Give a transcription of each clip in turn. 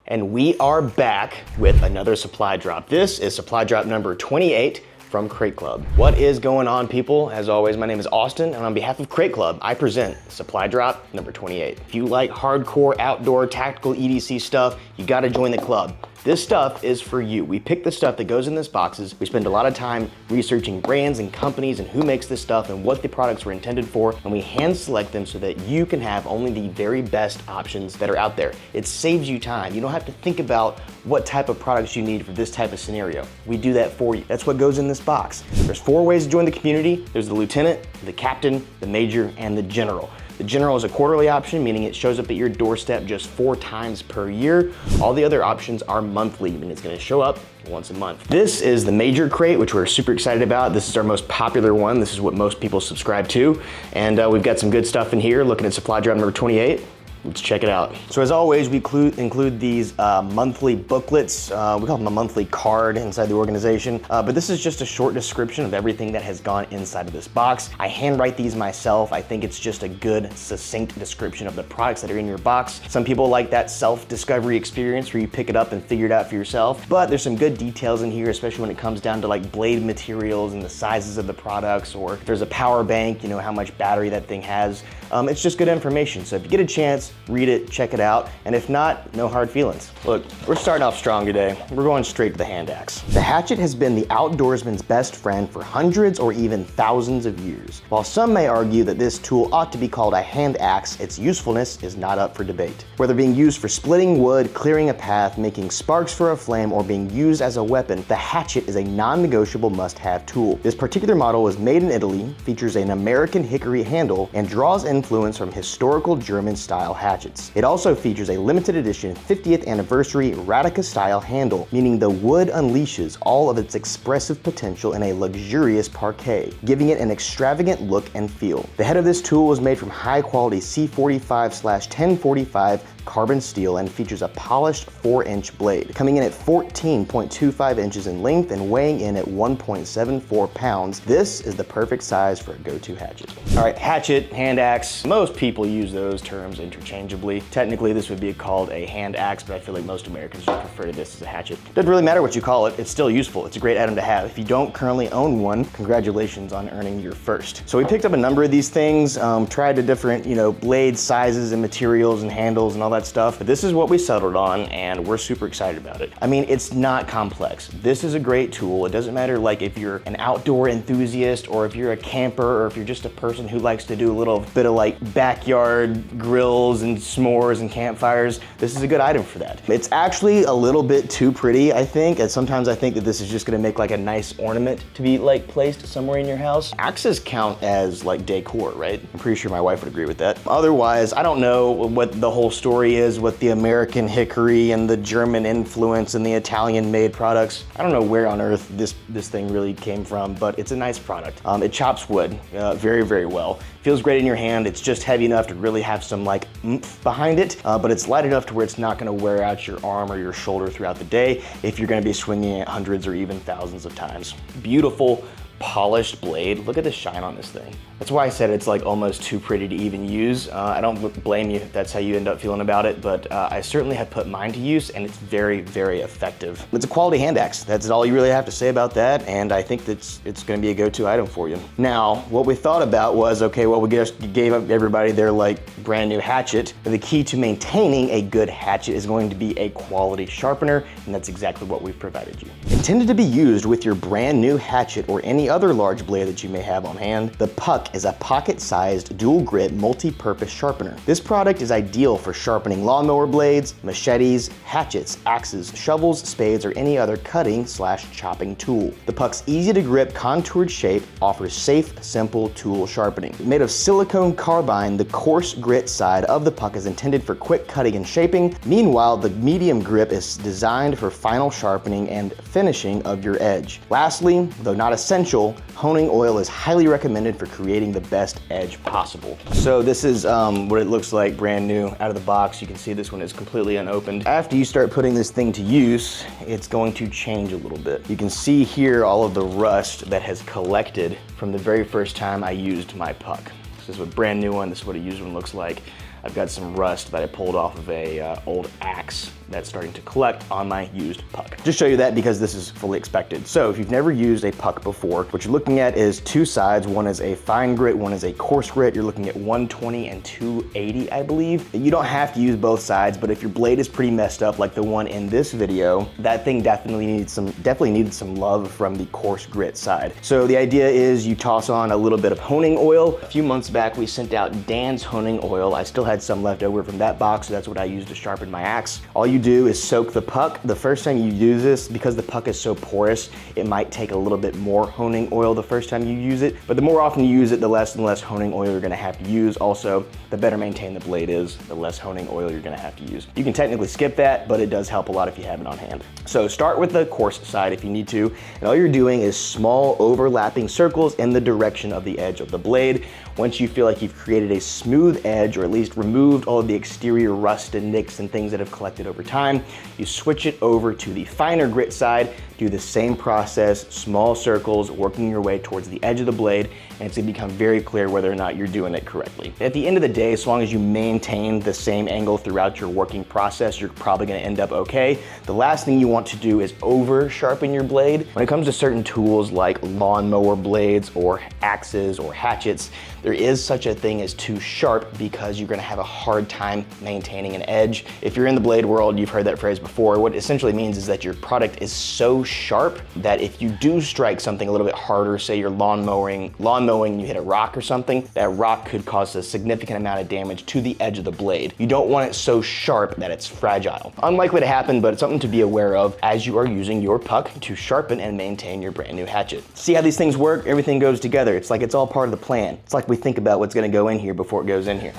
And we are back with another supply drop. This is supply drop number 28 from Crate Club. What is going on, people? As always, my name is Austin, and on behalf of Crate Club, I present supply drop number 28. If you like hardcore outdoor tactical EDC stuff, you gotta join the club. This stuff is for you. We pick the stuff that goes in these boxes. We spend a lot of time researching brands and companies and who makes this stuff and what the products were intended for, and we hand select them so that you can have only the very best options that are out there. It saves you time. You don't have to think about what type of products you need for this type of scenario. We do that for you. That's what goes in this box. There's 4 ways to join the community. There's the lieutenant, the captain, the major, and the general. The general is a quarterly option, meaning it shows up at your doorstep just 4 times per year. All the other options are monthly, meaning it's gonna show up once a month. This is the major crate, which we're super excited about. This is our most popular one. This is what most people subscribe to. And we've got some good stuff in here. Looking at supply drop number 28. Let's check it out. So as always, we include these monthly booklets. We call them a monthly card inside the organization. But this is just a short description of everything that has gone inside of this box. I handwrite these myself. I think it's just a good, succinct description of the products that are in your box. Some people like that self-discovery experience where you pick it up and figure it out for yourself. But there's some good details in here, especially when it comes down to like blade materials and the sizes of the products, or if there's a power bank, you know, how much battery that thing has. It's just good information. So if you get a chance, read it, check it out, and if not, no hard feelings. Look, we're starting off strong today. We're going straight to the hand axe. The hatchet has been the outdoorsman's best friend for hundreds or even thousands of years. While some may argue that this tool ought to be called a hand axe, its usefulness is not up for debate. Whether being used for splitting wood, clearing a path, making sparks for a flame, or being used as a weapon, the hatchet is a non-negotiable must-have tool. This particular model was made in Italy, features an American hickory handle, and draws influence from historical German-style hatchets. It also features a limited edition 50th anniversary Radica-style handle, meaning the wood unleashes all of its expressive potential in a luxurious parquet, giving it an extravagant look and feel. The head of this tool was made from high-quality C45/1045 carbon steel and features a polished 4-inch blade, coming in at 14.25 inches in length and weighing in at 1.74 pounds. This is the perfect size for a go-to hatchet. All right, hatchet, hand axe. Most people use those terms interchangeably. Technically, this would be called a hand axe, but I feel like most Americans just refer to this as a hatchet. Doesn't really matter what you call it. It's still useful. It's a great item to have. If you don't currently own one, congratulations on earning your first. So we picked up a number of these things, tried the different, blade sizes and materials and handles and all that stuff, but this is what we settled on, and we're super excited about it. I mean, it's not complex. This is a great tool. It doesn't matter like if you're an outdoor enthusiast or if you're a camper or if you're just a person who likes to do a little bit of like backyard grills and s'mores and campfires. This is a good item for that. It's actually a little bit too pretty, I think, and sometimes I think that this is just gonna make like a nice ornament to be like placed somewhere in your house. Axes count as like decor, right? I'm pretty sure my wife would agree with that. Otherwise, I don't know what the whole story is with the American hickory and the German influence and the Italian made products. I don't know where on earth this thing really came from, but it's a nice product. It chops wood very, very well. Feels great in your hand. It's just heavy enough to really have some like oomph behind it, but it's light enough to where it's not gonna wear out your arm or your shoulder throughout the day if you're gonna be swinging it hundreds or even thousands of times. Beautiful, polished blade. Look at the shine on this thing. That's why I said it's like almost too pretty to even use. I don't blame you if that's how you end up feeling about it, but I certainly have put mine to use, and it's very, very effective. It's a quality hand axe. That's all you really have to say about that, and I think that it's gonna be a go-to item for you. Now, what we thought about was, okay, well, we just gave everybody their like brand new hatchet, but the key to maintaining a good hatchet is going to be a quality sharpener, and that's exactly what we've provided you. Intended to be used with your brand new hatchet or any other large blade that you may have on hand, the Puck is a pocket-sized dual grit multi-purpose sharpener. This product is ideal for sharpening lawnmower blades, machetes, hatchets, axes, shovels, spades, or any other cutting/chopping tool. The Puck's easy to grip contoured shape offers safe, simple tool sharpening. Made of silicone carbide, the coarse grit side of the Puck is intended for quick cutting and shaping. Meanwhile, the medium grip is designed for final sharpening and finishing of your edge. Lastly, though not essential, honing oil is highly recommended for creating the best edge possible. So this is what it looks like brand new out of the box. You can see this one is completely unopened. After you start putting this thing to use, it's going to change a little bit. You can see here all of the rust that has collected from the very first time I used my Puck. This is a brand new one. This is what a used one looks like. I've got some rust that I pulled off of a old axe that's starting to collect on my used puck. Just show you that because this is fully expected. So if you've never used a puck before, what you're looking at is two sides. One is a fine grit, one is a coarse grit. You're looking at 120 and 280, I believe. You don't have to use both sides, but if your blade is pretty messed up like the one in this video, that thing definitely needed some love from the coarse grit side. So the idea is you toss on a little bit of honing oil. A few months back, we sent out Dan's honing oil. I still had some left over from that box, so that's what I used to sharpen my axe. All you do is soak the puck. The first time you use this, because the puck is so porous, it might take a little bit more honing oil the first time you use it, but the more often you use it, the less and less honing oil you're gonna have to use. Also, the better maintained the blade is, the less honing oil you're gonna have to use. You can technically skip that, but it does help a lot if you have it on hand. So start with the coarse side if you need to, and all you're doing is small overlapping circles in the direction of the edge of the blade. Once you feel like you've created a smooth edge, or at least removed all of the exterior rust and nicks and things that have collected over time, you switch it over to the finer grit side, do the same process, small circles, working your way towards the edge of the blade, and it's gonna become very clear whether or not you're doing it correctly. At the end of the day, as long as you maintain the same angle throughout your working process, you're probably gonna end up okay. The last thing you want to do is over sharpen your blade. When it comes to certain tools like lawnmower blades or axes or hatchets, there is such a thing as too sharp because you're gonna have a hard time maintaining an edge. If you're in the blade world, you've heard that phrase before. What it essentially means is that your product is so sharp that if you do strike something a little bit harder, say you're lawn mowing, you hit a rock or something, that rock could cause a significant amount of damage to the edge of the blade. You don't want it so sharp that it's fragile. Unlikely to happen, but it's something to be aware of as you are using your puck to sharpen and maintain your brand new hatchet. See how these things work? Everything goes together. It's like it's all part of the plan. It's like we think about what's gonna go in here before it goes in here.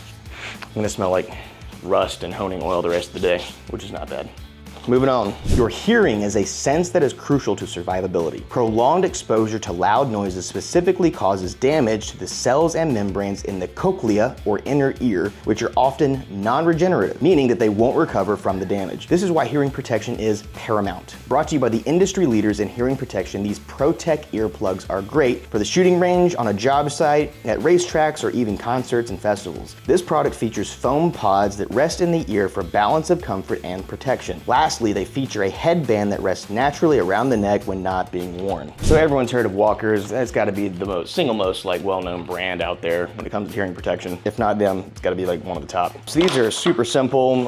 I'm gonna smell like rust and honing oil the rest of the day, which is not bad. Moving on. Your hearing is a sense that is crucial to survivability. Prolonged exposure to loud noises specifically causes damage to the cells and membranes in the cochlea or inner ear, which are often non-regenerative, meaning that they won't recover from the damage. This is why hearing protection is paramount. Brought to you by the industry leaders in hearing protection, these ProTech earplugs are great for the shooting range, on a job site, at racetracks, or even concerts and festivals. This product features foam pods that rest in the ear for balance of comfort and protection. Lastly, they feature a headband that rests naturally around the neck when not being worn. So everyone's heard of Walkers. That's got to be the single most like well-known brand out there when it comes to hearing protection. If not them, it's got to be like one of the top. So these are super simple.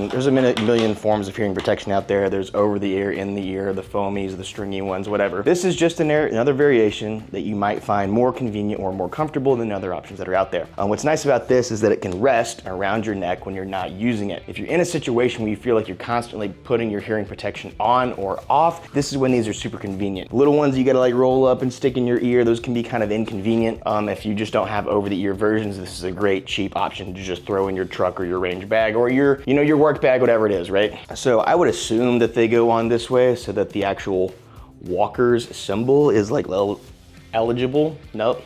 There's a million forms of hearing protection out there. There's over the ear, in the ear, the foamies, the stringy ones, whatever. This is just another variation that you might find more convenient or more comfortable than other options that are out there. What's nice about this is that it can rest around your neck when you're not using it. If you're in a situation where you feel like you're constantly putting your hearing protection on or off, this is when these are super convenient. Little ones you gotta like roll up and stick in your ear, those can be kind of inconvenient. If you just don't have over the ear versions, this is a great cheap option to just throw in your truck or your range bag or your work bag, whatever it is, right? So I would assume that they go on this way so that the actual Walker's symbol is like eligible. Nope.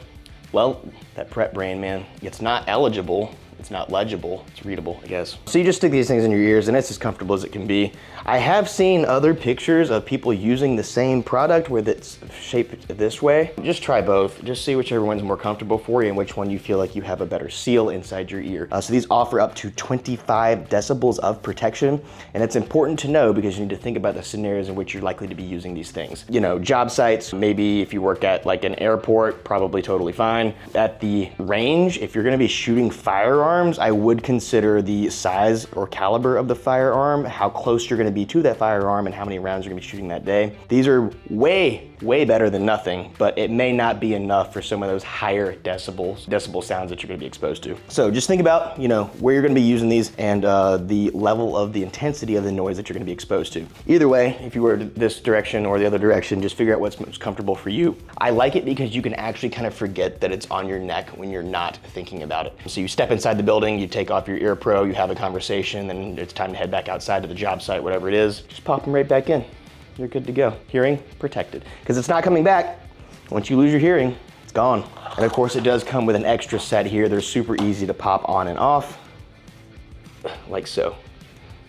Well, that prep brain, man, it's not eligible. It's not legible, it's readable, I guess. So you just stick these things in your ears and it's as comfortable as it can be. I have seen other pictures of people using the same product where it's shaped this way. Just try both. Just see whichever one's more comfortable for you and which one you feel like you have a better seal inside your ear. So these offer up to 25 decibels of protection. And it's important to know because you need to think about the scenarios in which you're likely to be using these things. You know, job sites, maybe if you work at like an airport, probably totally fine. At the range, if you're gonna be shooting firearms, I would consider the size or caliber of the firearm, how close you're gonna be to that firearm, and how many rounds you're gonna be shooting that day. These are way better than nothing, but it may not be enough for some of those higher decibel sounds that you're gonna be exposed to. So just think about, where you're gonna be using these and the level of the intensity of the noise that you're gonna be exposed to. Either way, if you were this direction or the other direction, just figure out what's most comfortable for you. I like it because you can actually kind of forget that it's on your neck when you're not thinking about it. So you step inside the building, you take off your ear pro, you have a conversation, then it's time to head back outside to the job site, whatever it is, just pop them right back in. You're good to go. Hearing protected. Because it's not coming back. Once you lose your hearing, it's gone. And of course it does come with an extra set here. They're super easy to pop on and off, like so.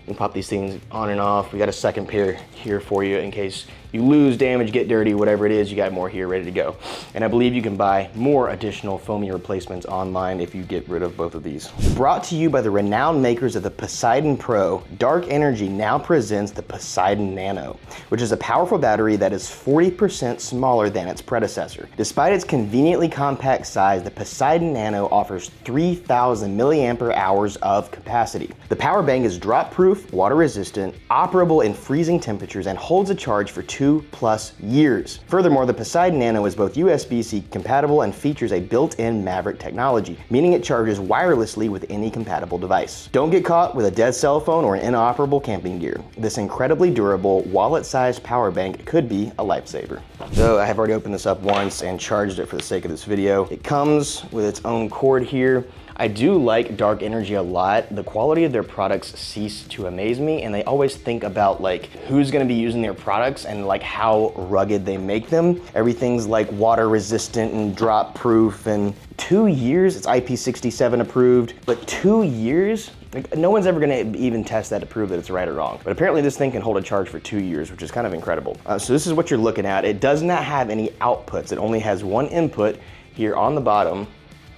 You can pop these things on and off. We got a second pair here for you in case you lose, damage, get dirty, whatever it is, you got more here ready to go. And I believe you can buy more additional foamy replacements online if you get rid of both of these. Brought to you by the renowned makers of the Poseidon Pro, Dark Energy now presents the Poseidon Nano, which is a powerful battery that is 40% smaller than its predecessor. Despite its conveniently compact size, the Poseidon Nano offers 3,000 milliampere hours of capacity. The power bank is drop-proof, water-resistant, operable in freezing temperatures, and holds a charge for 2+ years. Furthermore, the Poseidon Nano is both USB-C compatible and features a built-in Maverick technology, meaning it charges wirelessly with any compatible device. Don't get caught with a dead cell phone or an inoperable camping gear. This incredibly durable, wallet-sized power bank could be a lifesaver. So I have already opened this up once and charged it for the sake of this video. It comes with its own cord here. I do like Dark Energy a lot. The quality of their products cease to amaze me, and they always think about like who's gonna be using their products and like how rugged they make them. Everything's like water resistant and drop proof, and 2 years, it's IP67 approved, but 2 years? Like, no one's ever gonna even test that to prove that it's right or wrong. But apparently this thing can hold a charge for 2 years, which is kind of incredible. So this is what you're looking at. It does not have any outputs. It only has one input here on the bottom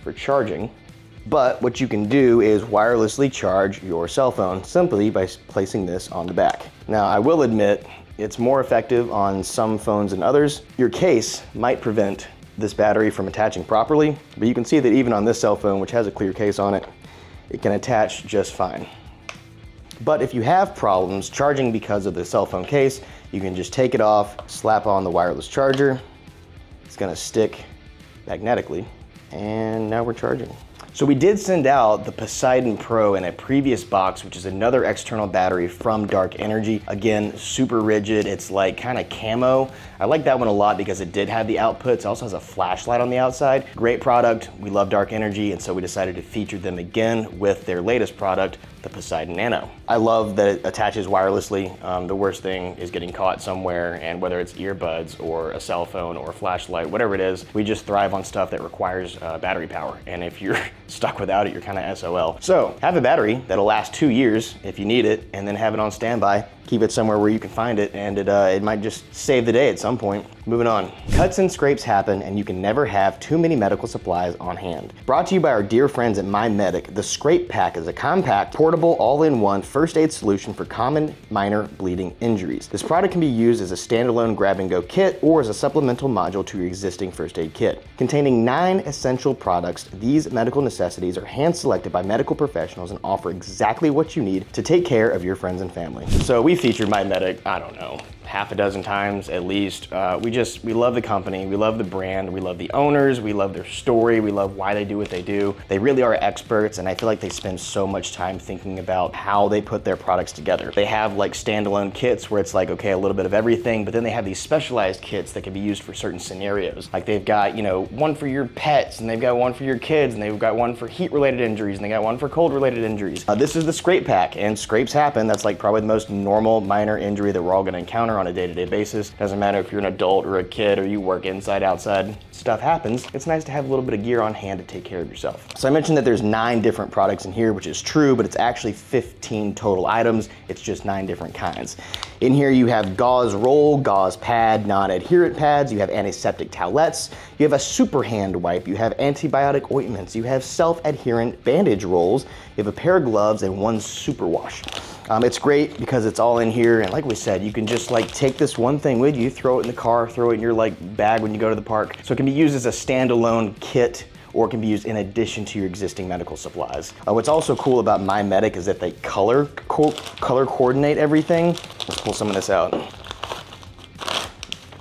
for charging. But what you can do is wirelessly charge your cell phone simply by placing this on the back. Now, I will admit, it's more effective on some phones than others. Your case might prevent this battery from attaching properly, but you can see that even on this cell phone, which has a clear case on it, it can attach just fine. But if you have problems charging because of the cell phone case, you can just take it off, slap on the wireless charger. It's gonna stick magnetically, and now we're charging. So we did send out the Poseidon Pro in a previous box, which is another external battery from Dark Energy. Again, super rigid. It's like kind of camo. I like that one a lot because it did have the outputs. It also has a flashlight on the outside. Great product. We love Dark Energy, and so we decided to feature them again with their latest product, the Poseidon Nano. I love that it attaches wirelessly. The worst thing is getting caught somewhere, and whether it's earbuds or a cell phone or a flashlight, whatever it is, we just thrive on stuff that requires battery power. And if you're stuck without it, you're kind of SOL. So have a battery that'll last 2 years if you need it, and then have it on standby. Keep it somewhere where you can find it, and it might just save the day at some point. Moving on. Cuts and scrapes happen, and you can never have too many medical supplies on hand. Brought to you by our dear friends at MyMedic, the Scrape Pack is a compact, portable, all-in-one first aid solution for common minor bleeding injuries. This product can be used as a standalone grab-and-go kit or as a supplemental module to your existing first aid kit. Containing 9 essential products, these medical necessities are hand-selected by medical professionals and offer exactly what you need to take care of your friends and family. So we featured MyMedic, I don't know, half a dozen times at least. We love the company, we love the brand, we love the owners, we love their story, we love why they do what they do. They really are experts, and I feel like they spend so much time thinking about how they put their products together. They have like standalone kits where it's like, okay, a little bit of everything, but then they have these specialized kits that can be used for certain scenarios. Like they've got, you know, one for your pets, and they've got one for your kids, and they've got one for heat-related injuries, and they got one for cold-related injuries. This is the Scrape Pack, and scrapes happen. That's like probably the most normal minor injury that we're all gonna encounter on a day-to-day basis. Doesn't matter if you're an adult or a kid or you work inside, outside, stuff happens. It's nice to have a little bit of gear on hand to take care of yourself. So I mentioned that there's 9 different products in here, which is true, but it's actually 15 total items. It's just 9 different kinds. In here you have gauze roll, gauze pad, non-adherent pads, you have antiseptic towelettes, you have a super hand wipe, you have antibiotic ointments, you have self-adherent bandage rolls, you have a pair of gloves, and 1 super wash. It's great because it's all in here, and like we said, you can just like take this one thing with you, throw it in the car, throw it in your like bag when you go to the park. So it can be used as a standalone kit, or it can be used in addition to your existing medical supplies. What's also cool about MyMedic is that they color coordinate everything. Let's pull some of this out.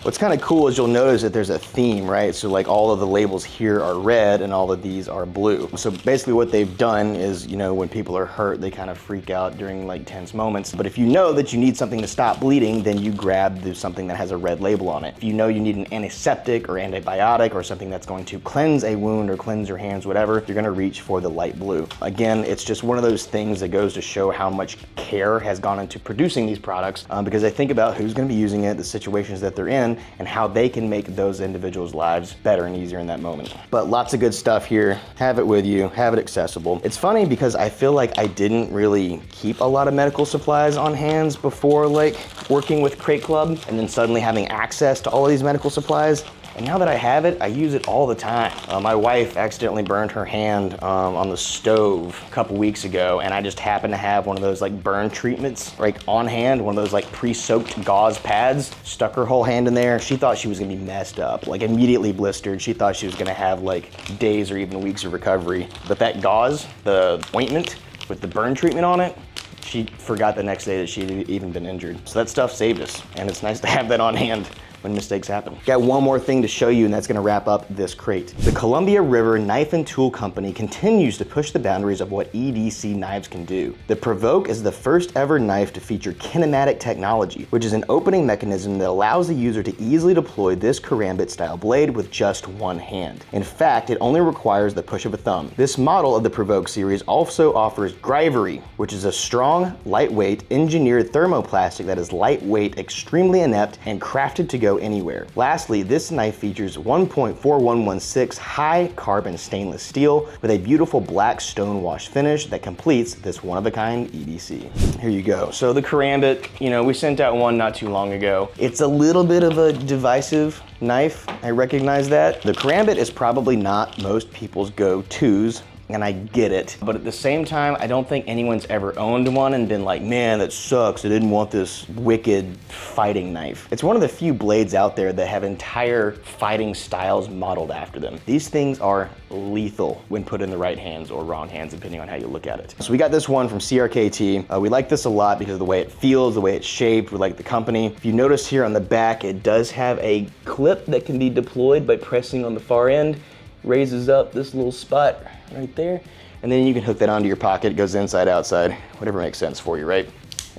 What's kind of cool is you'll notice that there's a theme, right? So like all of the labels here are red and all of these are blue. So basically what they've done is, you know, when people are hurt, they kind of freak out during like tense moments. But if you know that you need something to stop bleeding, then you grab something that has a red label on it. If you know you need an antiseptic or antibiotic or something that's going to cleanse a wound or cleanse your hands, whatever, you're gonna reach for the light blue. Again, it's just one of those things that goes to show how much care has gone into producing these products, because they think about who's gonna be using it, the situations that they're in, can and how they can make those individuals' lives better and easier in that moment. But lots of good stuff here. Have it with you, have it accessible. It's funny because I feel like I didn't really keep a lot of medical supplies on hands before like working with Crate Club and then suddenly having access to all of these medical supplies. And now that I have it, I use it all the time. My wife accidentally burned her hand on the stove a couple weeks ago, and I just happened to have one of those like burn treatments like on hand, one of those like pre-soaked gauze pads. Stuck her whole hand in there. She thought she was gonna be messed up, like immediately blistered. She thought she was gonna have like days or even weeks of recovery. But that gauze, the ointment with the burn treatment on it, she forgot the next day that she'd even been injured. So that stuff saved us, and it's nice to have that on hand when mistakes happen. Got one more thing to show you, and that's gonna wrap up this crate. The Columbia River Knife and Tool Company continues to push the boundaries of what EDC knives can do. The Provoke is the first ever knife to feature kinematic technology, which is an opening mechanism that allows the user to easily deploy this karambit style blade with just one hand. In fact, it only requires the push of a thumb. This model of the Provoke series also offers Grivery, which is a strong, lightweight, engineered thermoplastic that is lightweight, extremely inept, and crafted to go anywhere. Lastly, this knife features 1.4116 high carbon stainless steel with a beautiful black stonewash finish that completes this one-of-a-kind EDC. Here you go. So the karambit, you know, we sent out one not too long ago. It's a little bit of a divisive knife. I recognize that. The karambit is probably not most people's go-tos, and I get it. But at the same time, I don't think anyone's ever owned one and been like, man, that sucks. I didn't want this wicked fighting knife. It's one of the few blades out there that have entire fighting styles modeled after them. These things are lethal when put in the right hands or wrong hands, depending on how you look at it. So we got this one from CRKT. We like this a lot because of the way it feels, the way it's shaped. We like the company. If you notice here on the back, it does have a clip that can be deployed by pressing on the far end. Raises up this little spot right there, and then you can hook that onto your pocket. It goes inside, outside, whatever makes sense for you, right?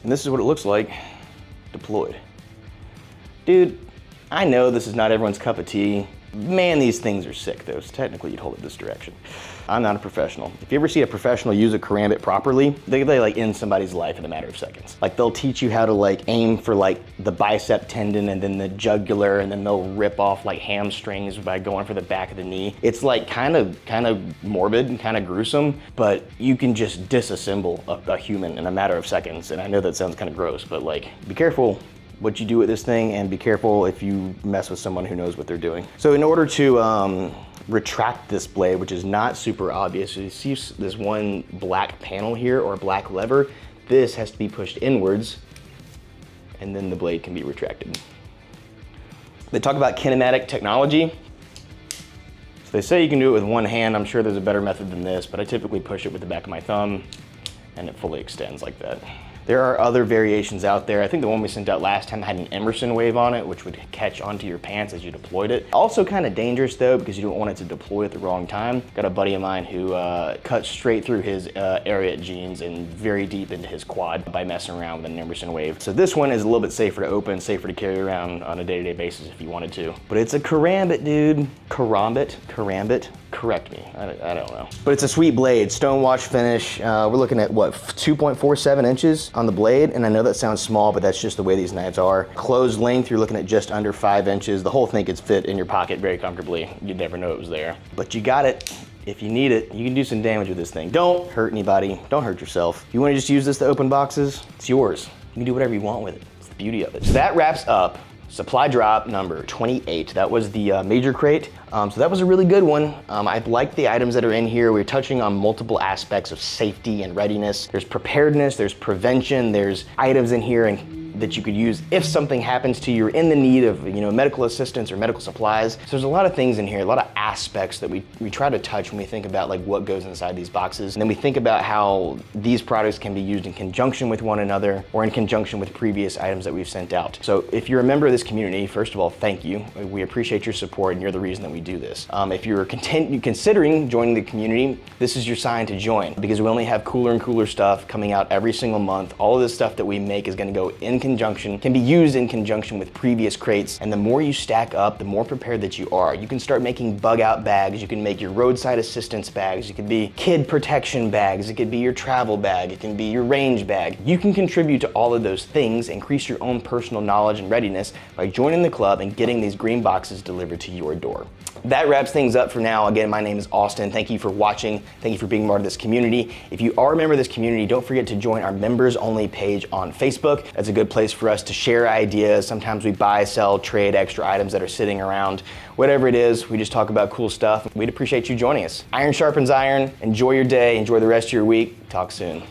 And this is what it looks like deployed. Dude, I know this is not everyone's cup of tea. Man, these things are sick though, so technically you'd hold it this direction. I'm not a professional. If you ever see a professional use a karambit properly, they like end somebody's life in a matter of seconds. Like they'll teach you how to like aim for like the bicep tendon and then the jugular, and then they'll rip off like hamstrings by going for the back of the knee. It's like kind of morbid and kind of gruesome, but you can just disassemble a human in a matter of seconds. And I know that sounds kind of gross, but like be careful what you do with this thing, and be careful if you mess with someone who knows what they're doing. So in order to retract this blade, which is not super obvious, you see this one black panel here or black lever. This has to be pushed inwards, and then the blade can be retracted. They talk about kinematic technology. So they say you can do it with one hand. I'm sure there's a better method than this, but I typically push it with the back of my thumb, and it fully extends like that. There are other variations out there. I think the one we sent out last time had an Emerson wave on it, which would catch onto your pants as you deployed it. Also kind of dangerous though, because you don't want it to deploy at the wrong time. Got a buddy of mine who cut straight through his Ariat jeans and very deep into his quad by messing around with an Emerson wave. So this one is a little bit safer to open, safer to carry around on a day-to-day basis if you wanted to. But it's a karambit, dude. Karambit? Correct me, I don't know. But it's a sweet blade, stonewash finish. We're looking at what, 2.47 inches on the blade, and I know that sounds small, but that's just the way these knives are. Closed length, you're looking at just under 5 inches. The whole thing could fit in your pocket very comfortably. You'd never know it was there. But you got it. If you need it, you can do some damage with this thing. Don't hurt anybody, don't hurt yourself. If you wanna just use this to open boxes, it's yours. You can do whatever you want with it. It's the beauty of it. So that wraps up supply drop number 28. That was the major crate. So that was a really good one. I like the items that are in here. We're touching on multiple aspects of safety and readiness. There's preparedness, there's prevention, there's items in here that you could use if something happens to you, you're in the need of medical assistance or medical supplies. So there's a lot of things in here, a lot of aspects that we try to touch when we think about like what goes inside these boxes. And then we think about how these products can be used in conjunction with one another or in conjunction with previous items that we've sent out. So if you're a member of this community, first of all, thank you. We appreciate your support, and you're the reason that we do this. If you're considering joining the community, this is your sign to join, because we only have cooler and cooler stuff coming out every single month. All of this stuff that we make is gonna go in conjunction, can be used in conjunction with previous crates, and the more you stack up, the more prepared that you are. You can start making bug out bags, you can make your roadside assistance bags, it could be kid protection bags, it could be your travel bag, it can be your range bag. You can contribute to all of those things, increase your own personal knowledge and readiness by joining the club and getting these green boxes delivered to your door. That wraps things up for now. Again, my name is Austin. Thank you for watching. Thank you for being part of this community. If you are a member of this community, don't forget to join our members only page on Facebook. That's a good place for us to share ideas. Sometimes we buy, sell, trade extra items that are sitting around. Whatever it is, we just talk about cool stuff. We'd appreciate you joining us. Iron sharpens iron. Enjoy your day. Enjoy the rest of your week. Talk soon.